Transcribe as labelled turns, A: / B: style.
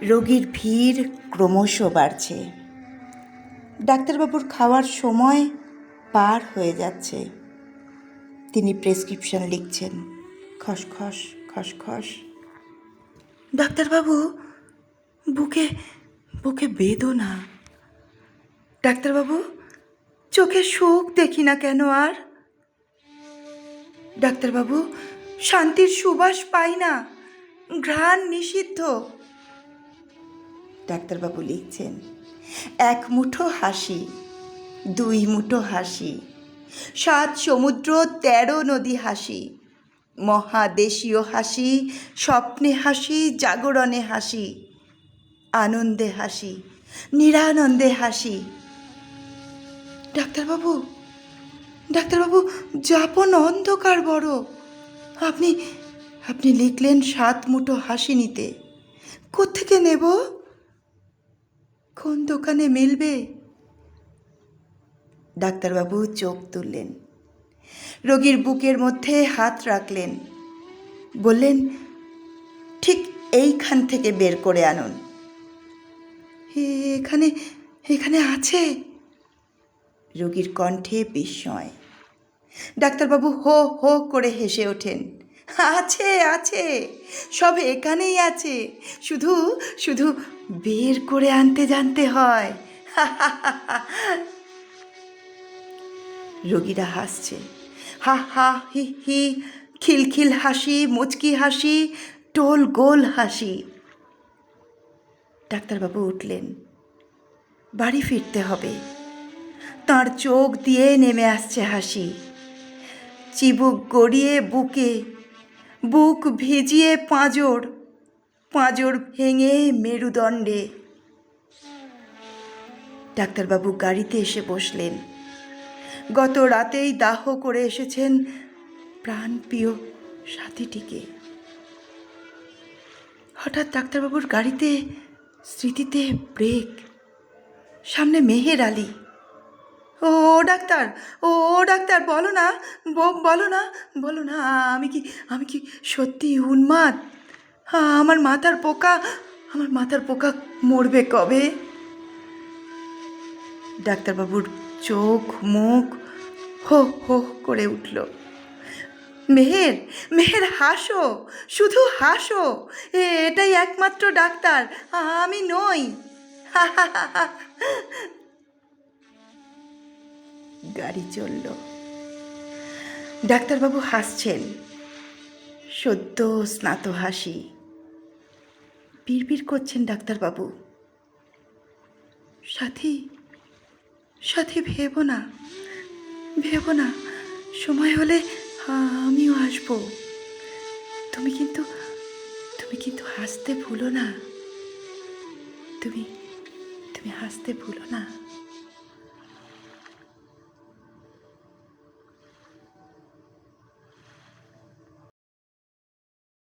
A: রোগীর ভিড় ক্রমশ বাড়ছে। ডাক্তারবাবুর খাওয়ার সময় পার হয়ে যাচ্ছে। তিনি প্রেসক্রিপশন লিখছেন। খসখস খসখস। ডাক্তারবাবু, বুকে বুকে বেদনা। ডাক্তারবাবু, চোখে সুখ দেখি না কেন আর? ডাক্তারবাবু, শান্তির সুবাস পাই না, ঘ্রাণ নিষিদ্ধ। ডাক্তারবাবু লিখছেন, 1 মুঠো হাসি, 2 মুঠো হাসি, 7 সমুদ্র 13 নদী হাসি, মহাদেশীয় হাসি, স্বপ্নে হাসি, জাগরণে হাসি, আনন্দে হাসি, নিরানন্দে হাসি। ডাক্তারবাবু, ডাক্তারবাবু, যাপন অন্ধকার বড়। আপনি লিখলেন 7 মুঠো হাসি নিতে। কোত্থেকে নেব? কোন দোকানে মিলবে? ডাক্তারবাবু চোখ তুললেন, রোগীর বুকের মধ্যে হাত রাখলেন, বললেন, ঠিক এইখান থেকে বের করে আনুন। এখানে এখানে আছে? রোগীর কণ্ঠে বিস্ময়। ডাক্তারবাবু হো হো করে হেসে ওঠেন। আছে আছে, সব এখানেই আছে, শুধু শুধু বের করে আনতে জানতে হয়। রোগীরা হাসছে। হা হা হি হি, খিলখিল হাসি, মুচকি হাসি, টোল গোল হাসি। ডাক্তারবাবু উঠলেন। বাড়ি ফিরতে হবে। তাঁর চোখ দিয়ে নেমে আসছে হাসি। চিবুক গড়িয়ে বুকে, বুক ভিজিয়ে পাঁজর, পাঁজর ভেঙে মেরুদণ্ডে। ডাক্তারবাবু গাড়িতে এসে বসলেন। গত রাতেই দাহ করে এসেছেন প্রাণপ্রিয় সাথীটিকে। হঠাৎ ডাক্তারবাবুর গাড়িতে স্মৃতিতে ব্রেক। সামনে মেহের আলী। ও ডাক্তার, ও ডাক্তার, বলো না, বলো না, বলো না, আমি কি সত্যি উন্মাদ? আমার মাথার পোকা মরবে কবে? ডাক্তারবাবুর চোখ মুখ হো হো করে উঠল। মেহের, মেহের, হাসো, শুধু হাসো, এটাই একমাত্র ডাক্তার, আমি নই। গাড়ি চলল। ডাক্তারবাবু হাসছেন, সদ্য স্নাত হাসি। বিড়বিড় করছেন ডাক্তারবাবু, সাথী, সাথী, ভেবো না, ভেবো না, সময় হলে আমিও আসবো। তুমি কিন্তু হাসতে ভুলো না, তুমি হাসতে ভুলো না।